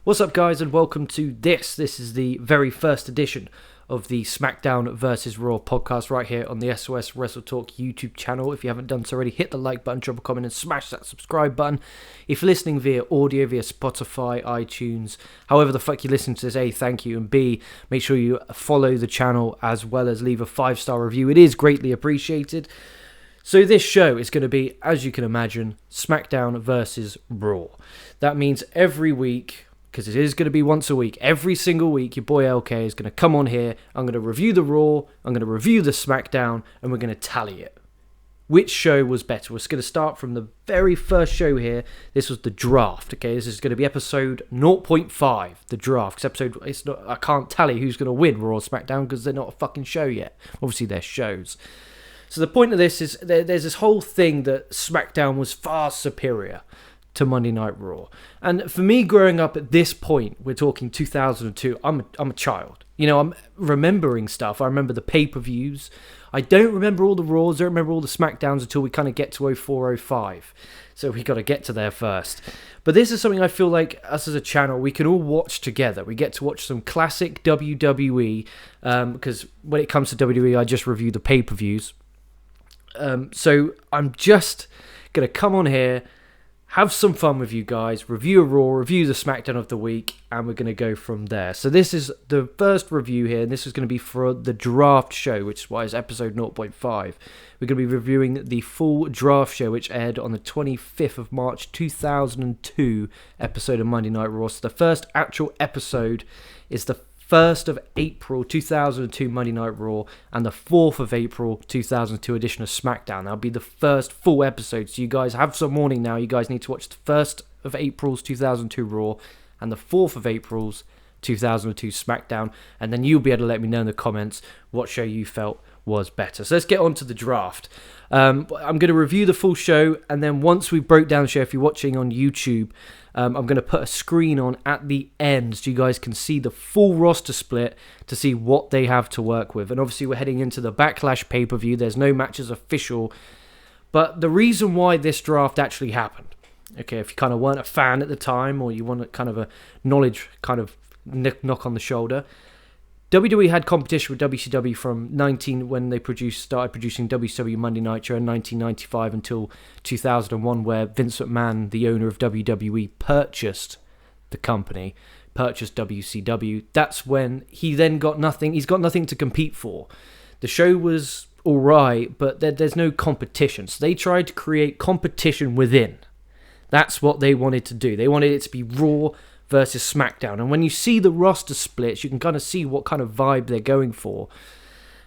What's up, guys, and welcome to this. This is the very first edition of the SmackDown vs. Raw podcast right here on the SOS Wrestletalk YouTube channel. If you haven't done so already, hit the like button, drop a comment, and smash that subscribe button. If you're listening via audio, via Spotify, iTunes, however the fuck you listen to this, A, thank you, and B, make sure you follow the channel as well as leave a 5-star review. It is greatly appreciated. So this show is going to be, as you can imagine, SmackDown versus Raw. That means every week, because it is going to be once a week, every single week, your boy LK is going to come on here. I'm going to review the Raw, I'm going to review the SmackDown, and we're going to tally it. Which show was better? We're going to start from the very first show here. This was the draft, okay? This is going to be episode 0.5, the draft. I can't tally who's going to win Raw or SmackDown because they're not a fucking show yet. Obviously, they're shows. So the point of this is there's this whole thing that SmackDown was far superior to Monday Night Raw. And for me, growing up at this point, we're talking 2002, I'm a child. You know, I'm remembering stuff. I remember the pay-per-views. I don't remember all the Raws, don't remember all the SmackDowns until we kind of get to 04, 05. So we got to get to there first. But this is something I feel like us as a channel, we can all watch together. We get to watch some classic WWE, because when it comes to WWE, I just review the pay-per-views. So I'm just going to come on here, have some fun with you guys, review a Raw, review the SmackDown of the week, and we're going to go from there. So this is the first review here, and this is going to be for the draft show, which is why it's episode 0.5. We're going to be reviewing the full draft show, which aired on the 25th of March 2002 episode of Monday Night Raw. So the first actual episode is the 1st of April 2002 Monday Night Raw and the 4th of April 2002 edition of SmackDown. That'll be the first full episode. So you guys have some warning now. You guys need to watch the 1st of April's 2002 Raw and the 4th of April's 2002 SmackDown. And then you'll be able to let me know in the comments what show you felt was better. So let's get on to the draft. I'm going to review the full show, and then once we broke down the show, if you're watching on YouTube, I'm going to put a screen on at the end so you guys can see the full roster split to see what they have to work with. And obviously we're heading into the Backlash pay-per-view. There's no matches official. But the reason why this draft actually happened, okay, if you kind of weren't a fan at the time or you want kind of a knowledge kind of knock on the shoulder, WWE had competition with WCW from when they started producing WCW Monday Night Show in 1995 until 2001, where Vince McMahon, the owner of WWE, purchased the company, purchased WCW. That's when he then got nothing. He's got nothing to compete for. The show was all right, but there's no competition. So they tried to create competition within. That's what they wanted to do. They wanted it to be Raw versus SmackDown. And when you see the roster splits, you can kind of see what kind of vibe they're going for.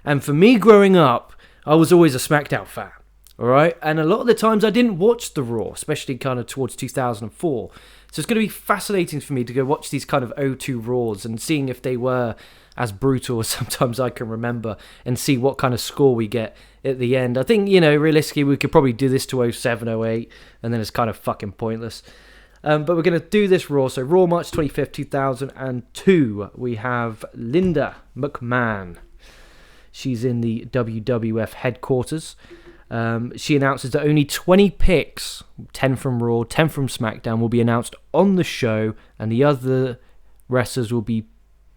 And for me growing up, I was always a SmackDown fan. Alright? And a lot of the times I didn't watch the Raw, especially kind of towards 2004. So it's going to be fascinating for me to go watch these kind of 02 Raws and seeing if they were as brutal as sometimes I can remember and see what kind of score we get at the end. I think, you know, realistically, we could probably do this to 07, 08, and then it's kind of fucking pointless. But we're going to do this Raw. So Raw March 25th, 2002. We have Linda McMahon. She's in the WWF headquarters. She announces that only 20 picks, 10 from Raw, 10 from SmackDown, will be announced on the show, and the other wrestlers will be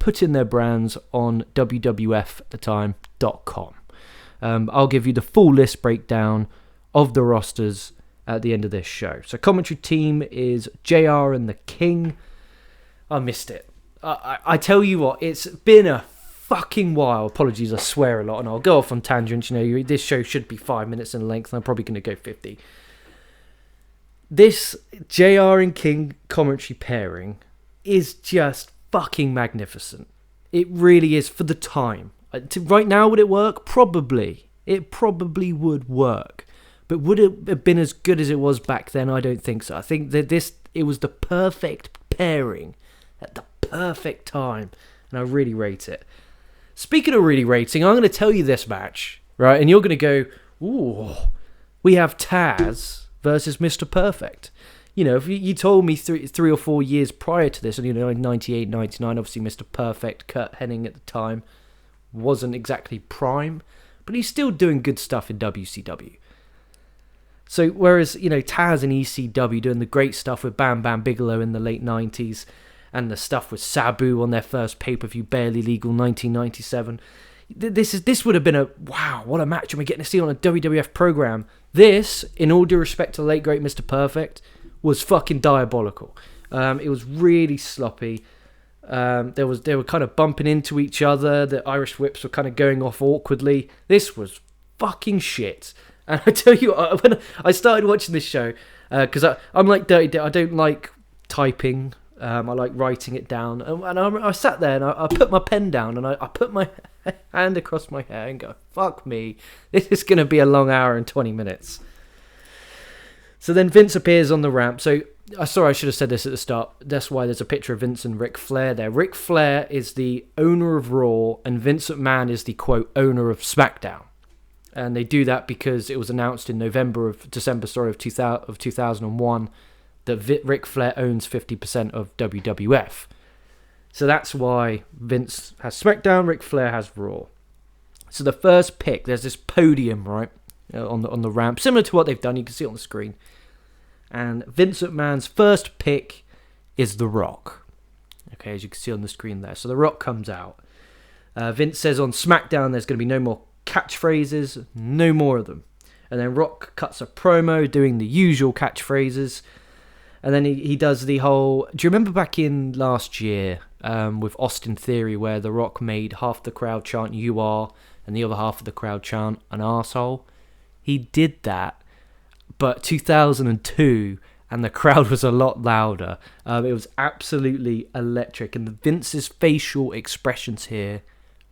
putting their brands on WWF at the time.com. I'll give you the full list breakdown of the rosters at the end of this show. So commentary team is JR and the King. I missed it. I tell you what, it's been a fucking while. Apologies, I swear a lot and I'll go off on tangents. You know, this show should be 5 minutes in length and I'm probably going to go 50. This JR and King commentary pairing is just fucking magnificent. It really is for the time. Right now, would it work? Probably. It probably would work. But would it have been as good as it was back then? I don't think so. I think that it was the perfect pairing at the perfect time. And I really rate it. Speaking of really rating, I'm going to tell you this match, right? And you're going to go, ooh, we have Taz versus Mr. Perfect. You know, if you told me three or 4 years prior to this, and you know, in 98, 99, obviously Mr. Perfect, Kurt Hennig at the time, wasn't exactly prime, but he's still doing good stuff in WCW. So whereas, you know, Taz and ECW doing the great stuff with Bam Bam Bigelow in the late 90s, and the stuff with Sabu on their first pay-per-view, Barely Legal 1997. This would have been wow, what a match, and we're getting to see on a WWF program. This, in all due respect to the late great Mr. Perfect, was fucking diabolical. It was really sloppy. They were kind of bumping into each other. The Irish whips were kind of going off awkwardly. This was fucking shit. And I tell you, when I started watching this show, because I'm like Dirty, I don't like typing. I like writing it down. And I sat there and I put my pen down and I put my hand across my hair and go, fuck me, this is going to be a long hour and 20 minutes. So then Vince appears on the ramp. So, sorry, I should have said this at the start. That's why there's a picture of Vince and Ric Flair there. Ric Flair is the owner of Raw, and Vince McMahon is the, quote, owner of SmackDown. And they do that because it was announced in December of 2001 that Ric Flair owns 50% of WWF. So that's why Vince has SmackDown, Ric Flair has Raw. So the first pick, there's this podium, right, on the ramp, similar to what they've done. You can see it on the screen. And Vince McMahon's first pick is The Rock. Okay, as you can see on the screen there. So The Rock comes out. Vince says on SmackDown there's going to be no more catchphrases, no more of them. And then Rock cuts a promo doing the usual catchphrases. And then he does the whole... Do you remember back in last year with Austin Theory where The Rock made half the crowd chant "You are" and the other half of the crowd chant "an arsehole"? He did that, but 2002, and the crowd was a lot louder. It was absolutely electric, and Vince's facial expressions here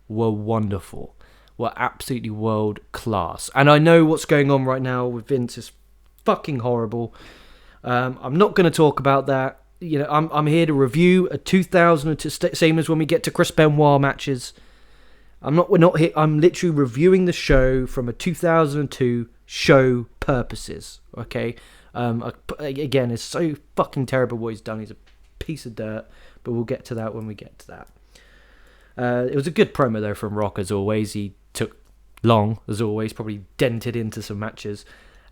were wonderful, were absolutely world class. And I know what's going on right now with Vince is fucking horrible. I'm not going to talk about that. You know, I'm here to review a 2002, same as when we get to Chris Benoit matches. We're not here. I'm literally reviewing the show from a 2002 show purposes. Okay. Again, it's so fucking terrible what he's done. He's a piece of dirt. But we'll get to that when we get to that. It was a good promo though from Rock as always. He took long as always. Probably dented into some matches.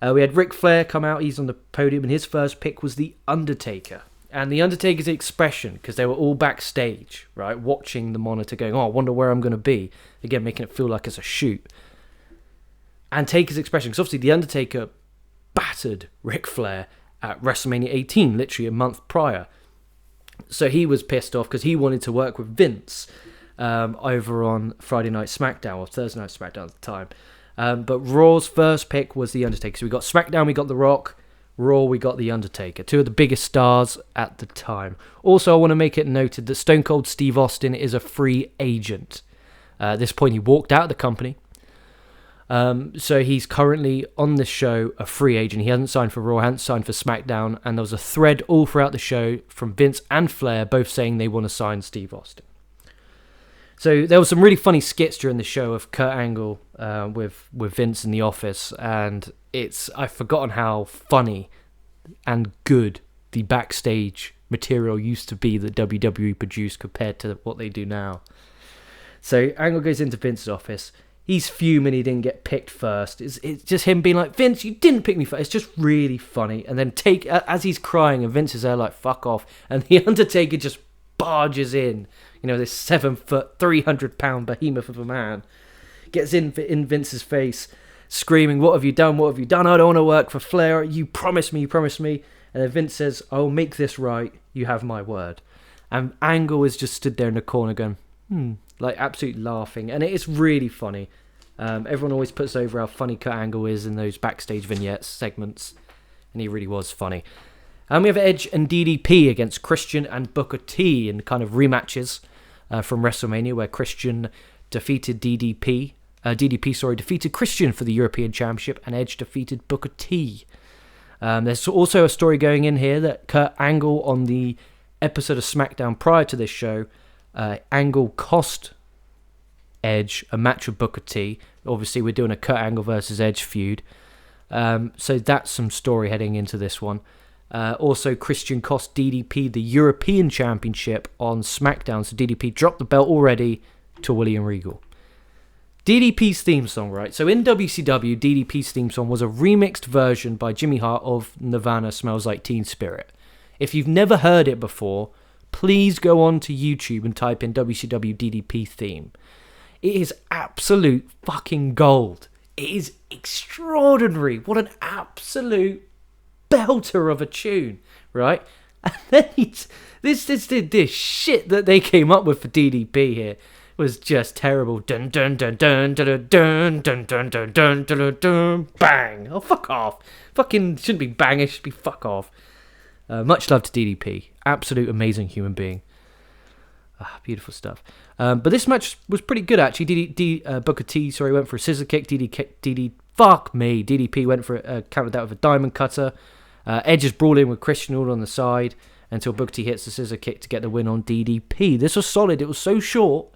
We had Ric Flair come out. He's on the podium, and his first pick was The Undertaker. And The Undertaker's expression, because they were all backstage, right, watching the monitor going, oh, I wonder where I'm going to be. Again, making it feel like it's a shoot. And Taker's expression, because obviously The Undertaker battered Ric Flair at WrestleMania 18, literally a month prior. So he was pissed off because he wanted to work with Vince over on Friday Night SmackDown, or Thursday Night SmackDown at the time. But Raw's first pick was The Undertaker. So we got SmackDown, we got The Rock. Raw, we got The Undertaker. Two of the biggest stars at the time. Also, I want to make it noted that Stone Cold Steve Austin is a free agent. At this point, he walked out of the company. So he's currently on this show a free agent. He hasn't signed for Raw, hasn't signed for SmackDown. And there was a thread all throughout the show from Vince and Flair both saying they want to sign Steve Austin. So there were some really funny skits during the show of Kurt Angle with Vince in the office, and I've forgotten how funny and good the backstage material used to be that WWE produced compared to what they do now. So Angle goes into Vince's office. He's fuming he didn't get picked first. It's just him being like, Vince, you didn't pick me first. It's just really funny. And then as he's crying and Vince is there like, fuck off. And the Undertaker just barges in. You know, this 7 foot, 300-pound behemoth of a man gets in Vince's face, screaming, what have you done? What have you done? I don't want to work for Flair. You promised me. And then Vince says, I'll make this right. You have my word. And Angle is just stood there in the corner going, like absolutely laughing. And it is really funny. Everyone always puts over how funny Kurt Angle is in those backstage vignettes segments. And he really was funny. And we have Edge and DDP against Christian and Booker T in kind of rematches from WrestleMania, where Christian defeated DDP. DDP defeated Christian for the European Championship, and Edge defeated Booker T. There's also a story going in here that Kurt Angle on the episode of SmackDown prior to this show, Angle cost Edge a match with Booker T. Obviously, we're doing a Kurt Angle versus Edge feud. So that's some story heading into this one. Also, Christian cost DDP the European Championship on SmackDown, so DDP dropped the belt already to William Regal. DDP's theme song, right? So in WCW, DDP's theme song was a remixed version by Jimmy Hart of Nirvana Smells Like Teen Spirit. If you've never heard it before, please go on to YouTube and type in WCW DDP theme. It is absolute fucking gold. It is extraordinary. What an absolute belter of a tune, right? And then this shit that they came up with for DDP here was just terrible. Dun dun dun dun dun dun dun dun dun dun dun dun. Bang! Oh, fuck off. Fucking shouldn't be bang. It should be fuck off. Much love to DDP. Absolute amazing human being. Beautiful stuff. But this match was pretty good, actually. Booker T, went for a scissor kick. DDP went for a counted that with a diamond cutter. Edge is brawling with Christian all on the side until Booker T hits the scissor kick to get the win on DDP. This was solid. It was so short.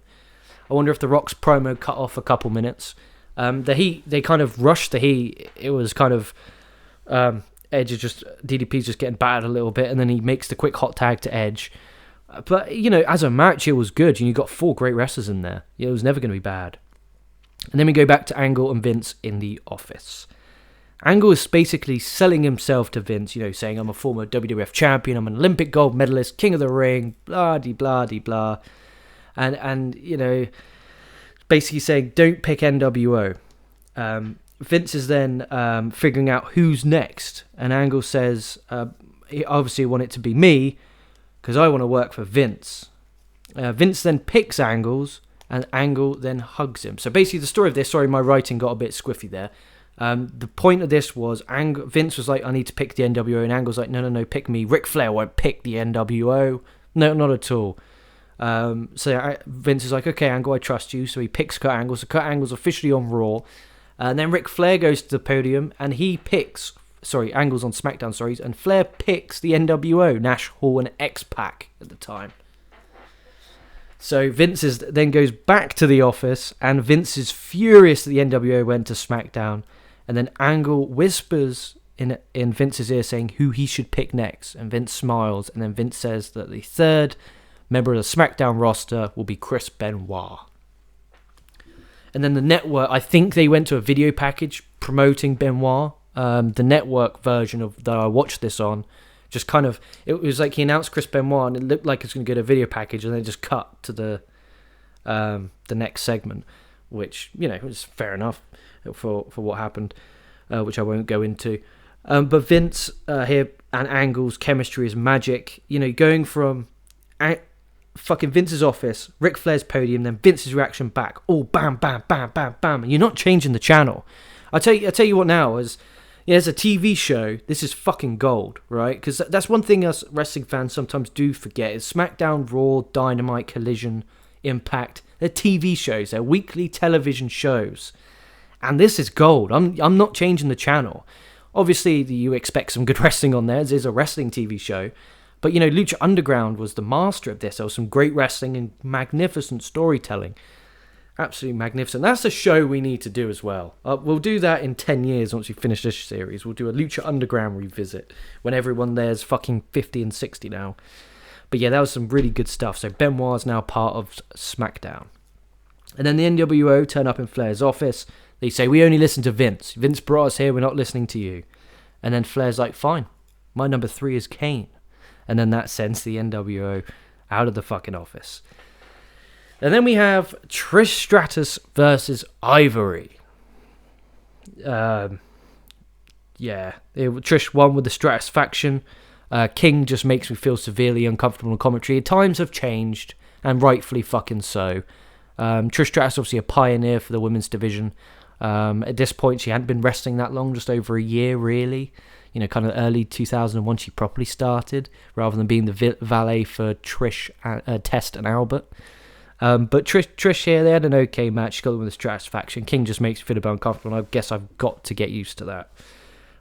I wonder if The Rock's promo cut off a couple minutes. They kind of rushed the heat. It was kind of Edge is just DDP's just getting battered a little bit, and then he makes the quick hot tag to Edge. But as a match, it was good. You got 4 great wrestlers in there. It was never going to be bad. And then we go back to Angle and Vince in the office. Angle is basically selling himself to Vince, saying, I'm a former WWF champion, I'm an Olympic gold medalist, king of the ring, blah-de-blah-de-blah. And basically saying, don't pick NWO. Vince is then figuring out who's next. And Angle says, he obviously want it to be me, because I want to work for Vince. Vince then picks Angles, and Angle then hugs him. So basically the story of this, sorry, my writing got a bit squiffy there. The point of this was Vince was like, I need to pick the NWO, and Angle's like, no, pick me. Ric Flair won't pick the NWO. No, not at all. So Vince is like, okay, Angle, I trust you. So he picks Kurt Angle. So Kurt Angle's officially on Raw. And then Ric Flair goes to the podium, and he picks... Angle's on SmackDown, and Flair picks the NWO, Nash, Hall, and X-Pac at the time. So Vince then goes back to the office, and Vince is furious that the NWO went to SmackDown, and then Angle whispers in Vince's ear saying who he should pick next, and Vince smiles, and then Vince says that the third member of the SmackDown roster will be Chris Benoit. And then the network, I think they went to a video package promoting Benoit. The network version that I watched this on, just kind of, it was like he announced Chris Benoit, and it looked like it's going to get a video package, and then just cut to the next segment, which was fair enough for what happened, which I won't go into. But Vince here and Angle's chemistry is magic. Going from fucking Vince's office, Ric Flair's podium, then Vince's reaction back, all bam, bam, bam, bam, bam, and you're not changing the channel. I tell you what now is. As a TV show, this is fucking gold, right? Because that's one thing us wrestling fans sometimes do forget is SmackDown, Raw, Dynamite, Collision, Impact. They're TV shows. They're weekly television shows. And this is gold. I'm not changing the channel. Obviously, you expect some good wrestling on there. It is a wrestling TV show. But, Lucha Underground was the master of this. There was some great wrestling and magnificent storytelling. Absolutely magnificent. That's a show we need to do as well. We'll do that in 10 years once we finish this series. We'll do a Lucha Underground revisit when everyone there's fucking 50 and 60 now. But yeah, that was some really good stuff. So Benoit's now part of SmackDown. And then the NWO turn up in Flair's office. They say, we only listen to Vince. Vince brought us here, we're not listening to you. And then Flair's like, fine, my number 3 is Kane. And then that sends the NWO out of the fucking office. And then we have Trish Stratus versus Ivory. Trish won with the Stratus faction. King just makes me feel severely uncomfortable in commentary. Times have changed, and rightfully fucking so. Trish Stratus obviously a pioneer for the women's division. At this point, she hadn't been wrestling that long, just over a year, really. Kind of early 2001, she properly started, rather than being the valet for Trish, Test, and Albert. But Trish here, they had an okay match. She got them with the Stratus faction. King just makes me feel a bit uncomfortable, and I guess I've got to get used to that,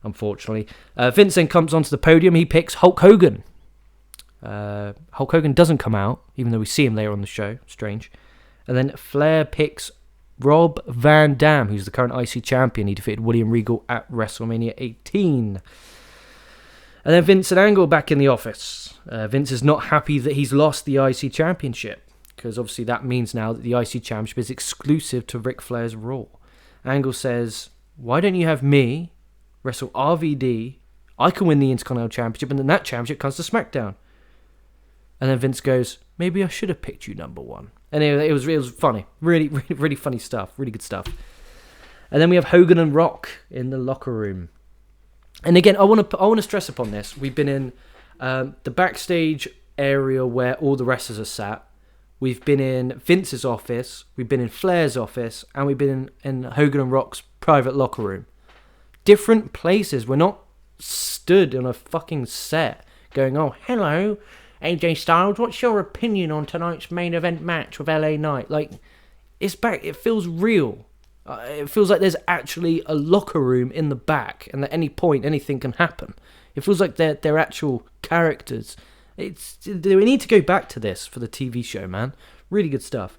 unfortunately. Vince then comes onto the podium. He picks Hulk Hogan. Hulk Hogan doesn't come out, even though we see him later on the show. Strange. And then Flair picks Rob Van Dam, who's the current IC champion. He defeated William Regal at WrestleMania 18. And then Vince and Angle back in the office. Vince is not happy that he's lost the IC championship, because obviously that means now that the IC Championship is exclusive to Ric Flair's Raw. Angle says, why don't you have me wrestle RVD? I can win the Intercontinental Championship, and then that championship comes to SmackDown. And then Vince goes, maybe I should have picked you number 1. And it was funny. Really, really, really funny stuff. Really good stuff. And then we have Hogan and Rock in the locker room. And again, I want to stress upon this. We've been in the backstage area where all the wrestlers are sat. We've been in Vince's office. We've been in Flair's office. And we've been in Hogan and Rock's private locker room. Different places. We're not stood on a fucking set going, oh, hello, AJ Styles, what's your opinion on tonight's main event match with LA Knight? Like, it's back. It feels real. It feels like there's actually a locker room in the back, and at any point anything can happen. It feels like they're actual characters. We need to go back to this for the TV show, man. Really good stuff.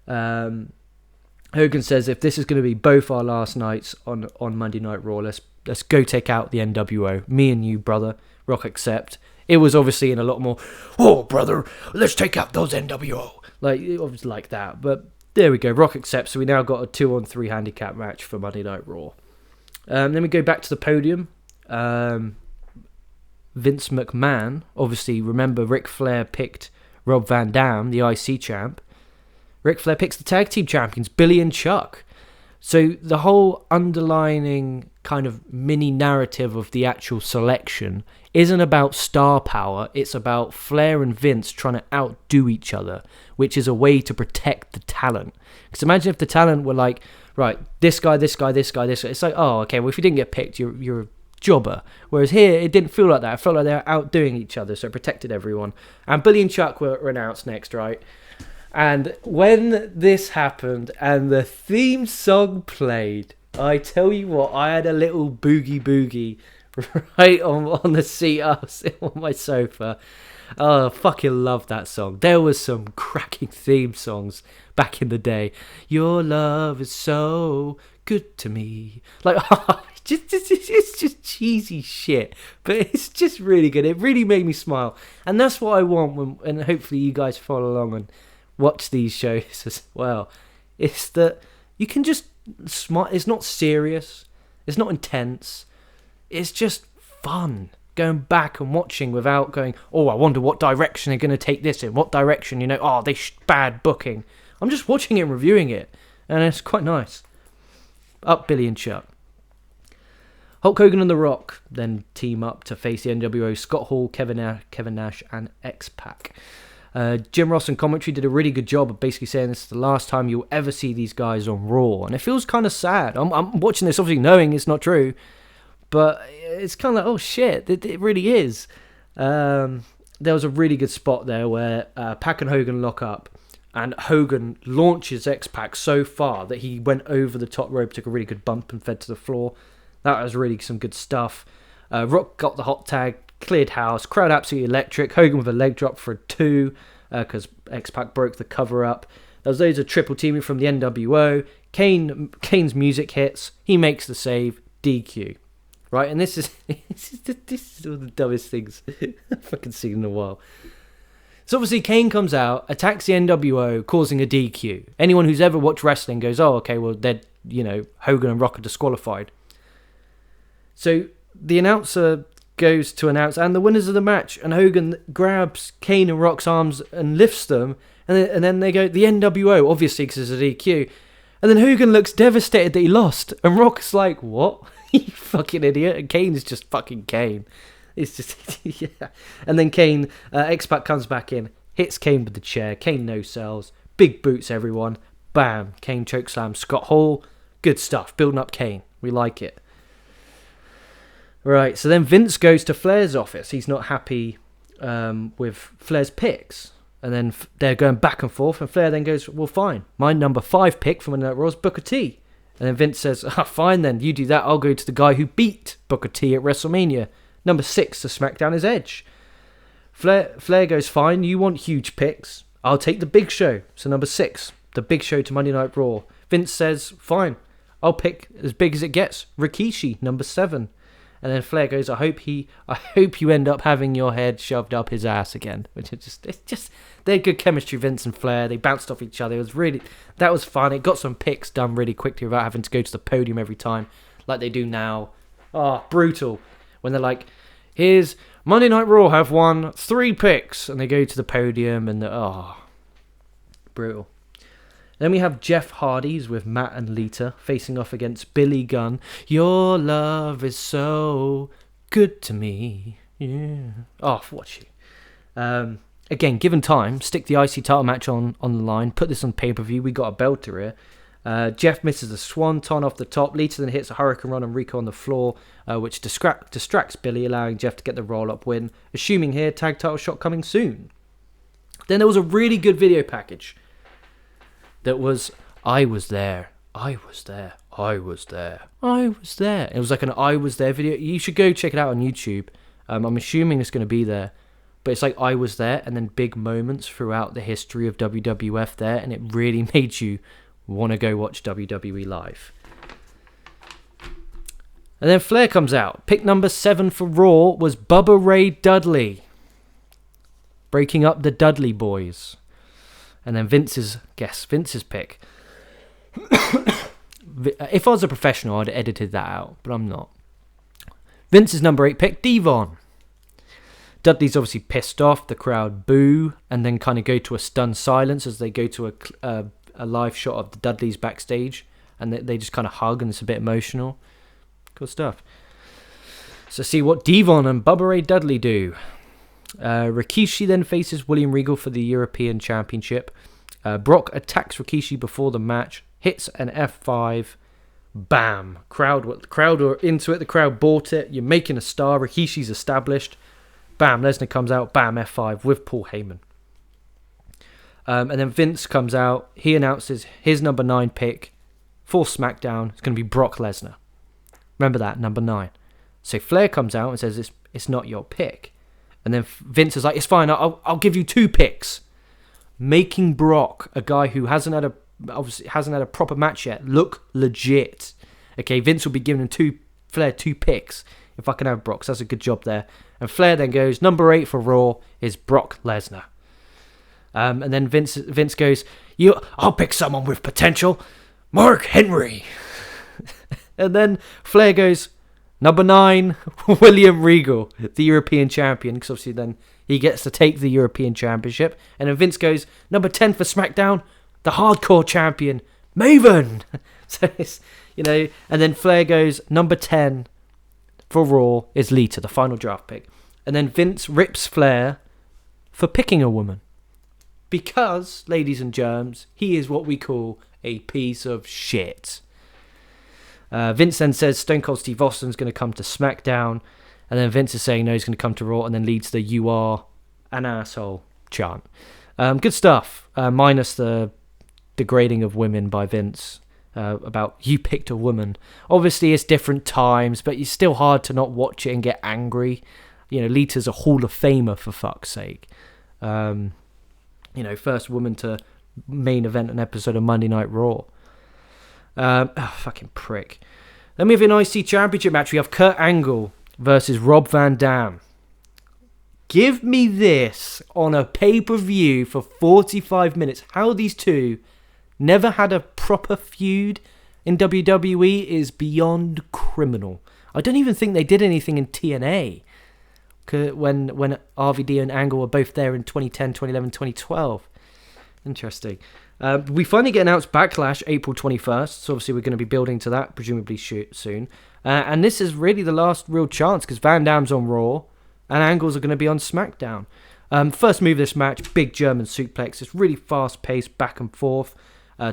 Hogan says, if this is going to be both our last nights on Monday Night Raw, let's go take out the NWO. Me and you, brother. Rock accept. It was obviously in a lot more, oh, brother, let's take out those NWO. Like, it was like that. But there we go. Rock accepts. So we now got a 2-on-3 handicap match for Monday Night Raw. Then we go back to the podium. Vince McMahon, obviously, remember Ric Flair picked Rob Van Dam, the IC champ. Ric Flair picks the tag team champions, Billy and Chuck. So the whole underlining kind of mini narrative of the actual selection isn't about star power. It's about Flair and Vince trying to outdo each other, which is a way to protect the talent. Because imagine if the talent were like, right, this guy, this guy, this guy, this guy. It's like, oh, okay, well, if you didn't get picked, you're a jobber. Whereas here, it didn't feel like that. It felt like they were outdoing each other, so it protected everyone. And Billy and Chuck were announced next, right? And when this happened and the theme song played, I tell you what, I had a little boogie right on the seat I was on my sofa. Oh, I fucking love that song. There was some cracking theme songs back in the day. Your love is so good to me. Like, it's just cheesy shit, but it's just really good. It really made me smile. And that's what I want and hopefully you guys follow along and watch these shows as well. It's that you can just smile. It's not serious. It's not intense. It's just fun going back and watching without going, oh, I wonder what direction they're going to take this in. What direction, oh, bad booking. I'm just watching it and reviewing it. And it's quite nice. Up Billy and Chuck. Hulk Hogan and The Rock then team up to face the NWO, Scott Hall, Kevin Nash, and X-Pac. Jim Ross in commentary did a really good job of basically saying this is the last time you'll ever see these guys on Raw. And it feels kind of sad. I'm watching this obviously knowing it's not true. But it's kind of like, oh shit, it really is. There was a really good spot there where Pac and Hogan lock up. And Hogan launches X-Pac so far that he went over the top rope, took a really good bump and fed to the floor. That was really some good stuff. Rock got the hot tag, cleared house, crowd absolutely electric. Hogan with a leg drop for a 2 because X-Pac broke the cover up. There was loads of triple teaming from the NWO. Kane's music hits. He makes the save. DQ. Right, and this is one of the dumbest things I've fucking seen in a while. So obviously Kane comes out, attacks the NWO, causing a DQ. Anyone who's ever watched wrestling goes, oh, okay, well, they're, Hogan and Rock are disqualified. So the announcer goes to announce, and the winners of the match, and Hogan grabs Kane and Rock's arms and lifts them, and then they go, the NWO, obviously because it's a DQ. And then Hogan looks devastated that he lost, and Rock's like, what? You fucking idiot. And Kane is just fucking Kane. It's just, yeah. And then Kane, X-Pac comes back in, hits Kane with the chair. Kane no-sells. Big boots, everyone. Bam. Kane chokeslam Scott Hall. Good stuff. Building up Kane. We like it. Right, so then Vince goes to Flair's office. He's not happy with Flair's picks. And then they're going back and forth. And Flair then goes, well, fine. My number 5 pick from Monday Night Raw is Booker T. And then Vince says, fine then, you do that. I'll go to the guy who beat Booker T at WrestleMania. Number 6 to SmackDown is Edge. Flair goes, fine, you want huge picks. I'll take the Big Show. So number 6, the Big Show to Monday Night Raw. Vince says, fine, I'll pick as big as it gets. Rikishi, number 7. And then Flair goes, I hope you end up having your head shoved up his ass again. Which is just they're good chemistry, Vince and Flair. They bounced off each other. That was fun. It got some picks done really quickly without having to go to the podium every time, like they do now. Oh, brutal. When they're like, here's Monday Night Raw have won 3 picks, and they go to the podium, and brutal. Then we have Jeff Hardy's with Matt and Lita facing off against Billy Gunn. Your love is so good to me. Yeah. Oh, watch you. Again, given time, stick the IC title match on the line. Put this on pay-per-view. We got a belter here. Jeff misses a swanton off the top. Lita then hits a Hurricane Run on Rico on the floor, which distracts Billy, allowing Jeff to get the roll-up win. Assuming here, tag title shot coming soon. Then there was a really good video package that was, I was there, I was there, I was there, I was there. It was like an I was there video. You should go check it out on YouTube. I'm assuming it's going to be there. But it's like I was there, and then big moments throughout the history of WWF there, and it really made you want to go watch WWE live. And then Flair comes out. Pick number 7 for Raw was Bubba Ray Dudley, breaking up the Dudley Boys. And then Vince's pick. If I was a professional, I'd have edited that out, but I'm not. Vince's number 8 pick, Devon. Dudley's obviously pissed off. The crowd boo and then kind of go to a stunned silence as they go to a live shot of the Dudleys backstage, and they just kind of hug, and it's a bit emotional. Cool stuff. So see what Devon and Bubba Ray Dudley do. Rikishi then faces William Regal for the European Championship. Brock attacks Rikishi before the match, hits an F5. Bam! Crowd were into it. The crowd bought it. You're making a star. Rikishi's established. Bam, Lesnar comes out, bam, F5 with Paul Heyman. And then Vince comes out. He announces his number 9 pick for SmackDown. It's going to be Brock Lesnar. Remember that, number 9. So Flair comes out and says it's not your pick. And then Vince is like, it's fine, I'll give you 2 picks. Making Brock, a guy who hasn't had a proper match yet, look legit. Okay, Vince will be giving Flair 2 picks if I can have Brock. So that's a good job there. And Flair then goes, number 8 for Raw is Brock Lesnar. And then Vince goes, I'll pick someone with potential. Mark Henry. And then Flair goes, number 9, William Regal, the European champion. Because obviously then he gets to take the European Championship. And then Vince goes, number 10 for SmackDown, the hardcore champion, Maven. So it's, and then Flair goes, number 10 for Raw is Lita, the final draft pick. And then Vince rips Flair for picking a woman. Because, ladies and germs, he is what we call a piece of shit. Vince then says Stone Cold Steve Austin's going to come to SmackDown. And then Vince is saying no, he's going to come to Raw. And then leads the "You are an asshole" chant. Good stuff. Minus the degrading of women by Vince. About you picked a woman. Obviously, it's different times, but it's still hard to not watch it and get angry. Lita's a Hall of Famer, for fuck's sake. First woman to main event an episode of Monday Night Raw. Fucking prick. Then we have an IC Championship match. We have Kurt Angle versus Rob Van Dam. Give me this on a pay-per-view for 45 minutes. How these two never had a proper feud in WWE is beyond criminal. I don't even think they did anything in TNA when RVD and Angle were both there in 2010, 2011, 2012. Interesting. We finally get announced Backlash April 21st, so obviously we're going to be building to that, presumably soon. And this is really the last real chance because Van Dam's on Raw and Angles are going to be on SmackDown. First move of this match, big German suplex. It's really fast-paced, back and forth.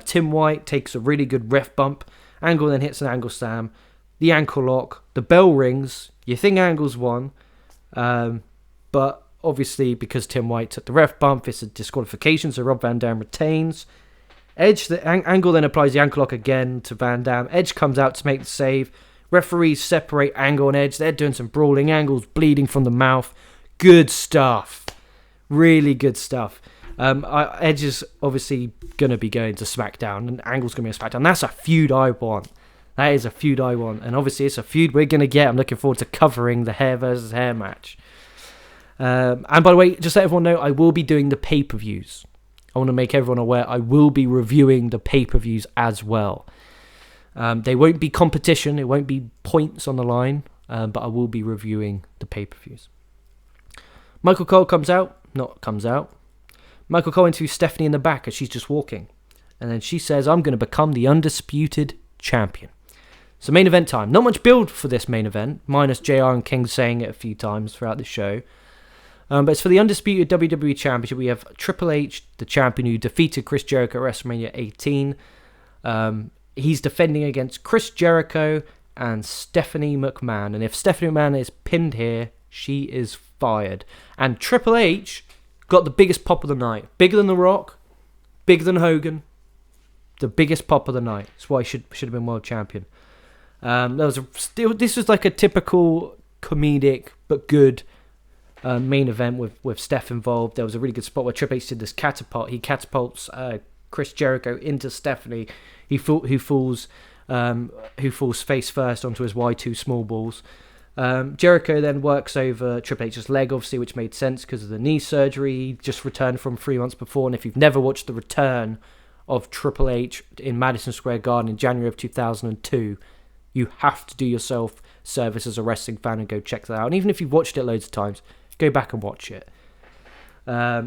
Tim White takes a really good ref bump. Angle then hits an Angle Slam. The ankle lock. The bell rings. You think Angle's won. But obviously, because Tim White took the ref bump, it's a disqualification, so Rob Van Dam retains. Angle then applies the ankle lock again to Van Dam. Edge comes out to make the save. Referees separate Angle and Edge. They're doing some brawling. Angle's bleeding from the mouth. Good stuff. Really good stuff. Edge is obviously going to be going to SmackDown, and Angle's going to be on SmackDown. That's a feud I want. That is a feud I want. And obviously, it's a feud we're going to get. I'm looking forward to covering the hair versus hair match. And by the way, just let everyone know, I will be doing the pay-per-views. I want to make everyone aware I will be reviewing the pay-per-views as well. They won't be competition. It won't be points on the line. But I will be reviewing the pay-per-views. Michael Cole Michael Cole interviews Stephanie in the back as she's just walking. And then she says, I'm going to become the undisputed champion. So main event time. Not much build for this main event, minus JR and King saying it a few times throughout the show. But it's for the undisputed WWE Championship. We have Triple H, the champion who defeated Chris Jericho at WrestleMania 18. He's defending against Chris Jericho and Stephanie McMahon. And if Stephanie McMahon is pinned here, she is fired. And Triple H got the biggest pop of the night. Bigger than The Rock, bigger than Hogan. The biggest pop of the night. That's why he should have been world champion. This was like a typical comedic but good main event with Steph involved. There was a really good spot where Triple H did this catapult. He catapults Chris Jericho into Stephanie, who falls face first onto his Y2 small balls. Jericho then works over Triple H's leg, obviously, which made sense because of the knee surgery he just returned from 3 months before. And if you've never watched the return of Triple H in Madison Square Garden in January of 2002, you have to do yourself service as a wrestling fan and go check that out. And even if you've watched it loads of times, go back and watch it.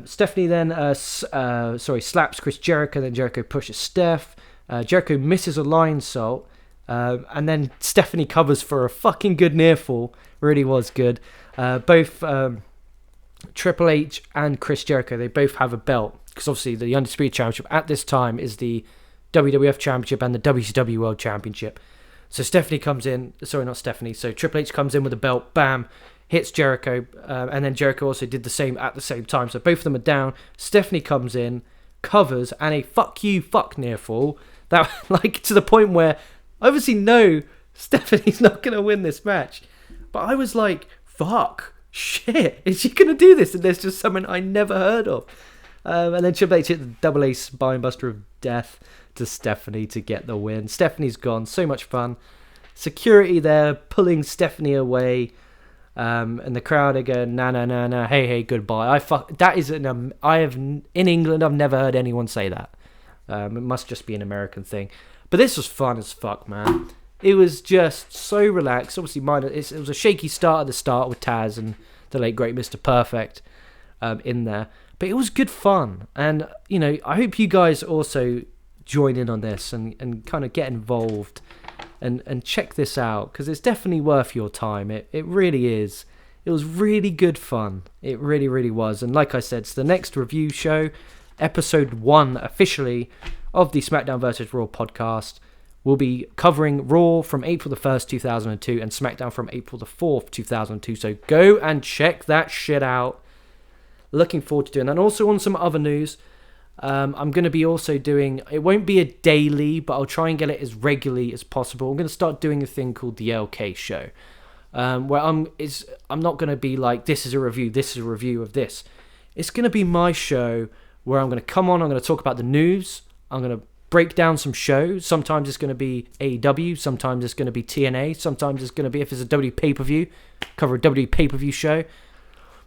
Stephanie then slaps Chris Jericho. Then Jericho pushes Steph. Jericho misses a lion salt. And then Stephanie covers for a fucking good near fall. Really was good. Both Triple H and Chris Jericho, they both have a belt. Because obviously the Undisputed Championship at this time is the WWF Championship and the WCW World Championship. So Stephanie comes in. So Triple H comes in with a belt. Bam. Hits Jericho. And then Jericho also did the same at the same time. So both of them are down. Stephanie comes in, covers, and a fuck near fall. That, like, to the point where I obviously know Stephanie's not going to win this match. But I was like, fuck, shit, is she going to do this? And there's just something I never heard of. And then Triple H hit the double A spinebuster of death to Stephanie to get the win. Stephanie's gone. So much fun. Security there pulling Stephanie away. And the crowd are going, nah, hey, goodbye. In England, I've never heard anyone say that. It must just be an American thing. But this was fun as fuck, man. It was just so relaxed. Obviously, it was a shaky start at the start with Taz and the late great Mr. Perfect in there. But it was good fun. And, you know, I hope you guys also join in on this and kind of get involved and check this out. Because it's definitely worth your time. It really is. It was really good fun. It really, really was. And like I said, it's the next review show. Episode 1 officially of the SmackDown vs. Raw podcast. We'll be covering Raw from April the 1st, 2002 and SmackDown from April the 4th, 2002. So go and check that shit out. Looking forward to doing that. And also on some other news, I'm going to be also doing, it won't be a daily, but I'll try and get it as regularly as possible. I'm going to start doing a thing called the LK show. Where I'm not going to be like, this is a review of this. It's going to be my show where I'm going to come on, I'm going to talk about the news, I'm going to break down some shows. Sometimes it's going to be AEW, sometimes it's going to be TNA, sometimes it's going to be, if it's a WWE pay-per-view, cover a WWE pay-per-view show.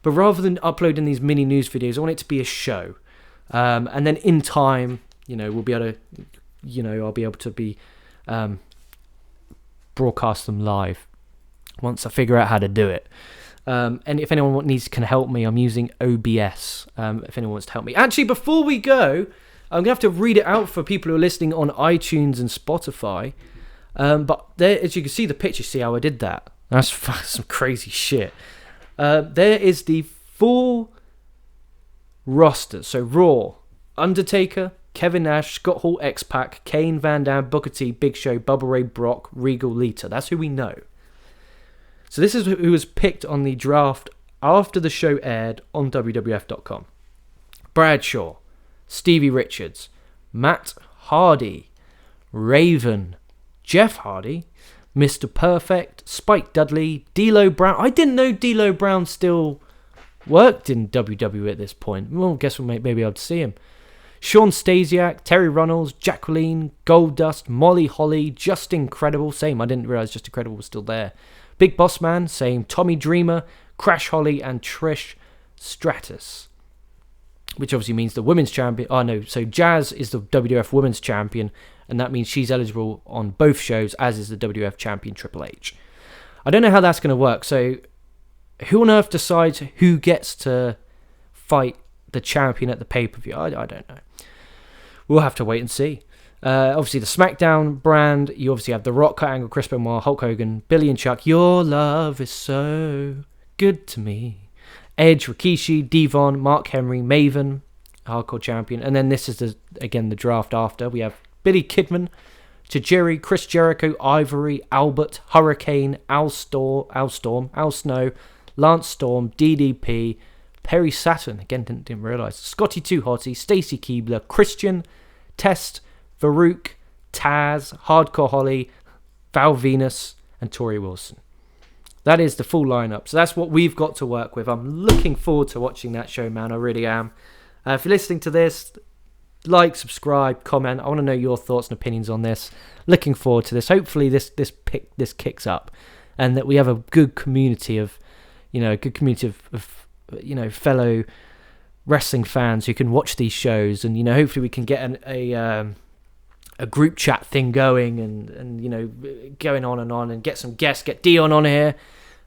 But rather than uploading these mini news videos, I want it to be a show. And then in time, you know, we'll be able to, you know, I'll be able to be broadcast them live once I figure out how to do it. And if anyone can help me, I'm using OBS. If anyone wants to help me. Actually, before we go, I'm going to have to read it out for people who are listening on iTunes and Spotify. But there, as you can see the picture, see how I did that? That's some crazy shit. There is the full roster. So Raw, Undertaker, Kevin Nash, Scott Hall, X-Pac, Kane, Van Dam, Booker T, Big Show, Bubba Ray, Brock, Regal, Lita. That's who we know. So this is who was picked on the draft after the show aired on WWF.com. Bradshaw, Stevie Richards, Matt Hardy, Raven, Jeff Hardy, Mr. Perfect, Spike Dudley, D'Lo Brown. I didn't know D'Lo Brown still worked in WWE at this point. Well, I guess we'll maybe be able to see him. Sean Stasiak, Terry Runnels, Jacqueline, Goldust, Molly Holly, Just Incredible. Same, I didn't realise Just Incredible was still there. Big Boss Man, same. Tommy Dreamer, Crash Holly, and Trish Stratus. Which obviously means the women's champion. Oh no, so Jazz is the WWF women's champion, and that means she's eligible on both shows, as is the WWF champion Triple H. I don't know how that's going to work. So who on earth decides who gets to fight the champion at the pay-per-view? I don't know. We'll have to wait and see. Obviously, the SmackDown brand, you obviously have The Rock, Kurt Angle, Chris Benoit, Hulk Hogan, Billy and Chuck. Your love is so good to me. Edge, Rikishi, Devon, Mark Henry, Maven, Hardcore Champion. And then this is, again, the draft after. We have Billy Kidman, Tajiri, Chris Jericho, Ivory, Albert, Hurricane, Al Storm, Al Snow, Lance Storm, DDP, Perry Saturn, again, didn't realise, Scotty 2 Hottie, Stacy Keibler, Christian, Test, Farouk, Taz, Hardcore Holly, Val Venus, and Tori Wilson. That is the full lineup. So that's what we've got to work with. I'm looking forward to watching that show, man. I really am. If you're listening to this, like, subscribe, comment. I want to know your thoughts and opinions on this. Looking forward to this. Hopefully this kicks up, and that we have a good community of, fellow wrestling fans who can watch these shows, and hopefully we can get a group chat thing going, and going on and get some guests, get Dion on here.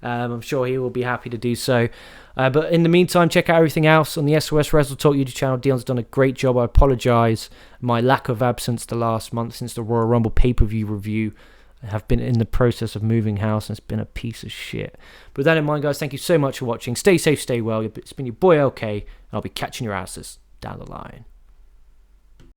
I'm sure he will be happy to do so. But in the meantime, check out everything else on the SOS Wrestletalk YouTube channel. Dion's done a great job. I apologise my lack of absence the last month since the Royal Rumble pay-per-view review. I have been in the process of moving house, and it's been a piece of shit. But with that in mind, guys, thank you so much for watching. Stay safe, stay well. It's been your boy LK, and I'll be catching your asses down the line.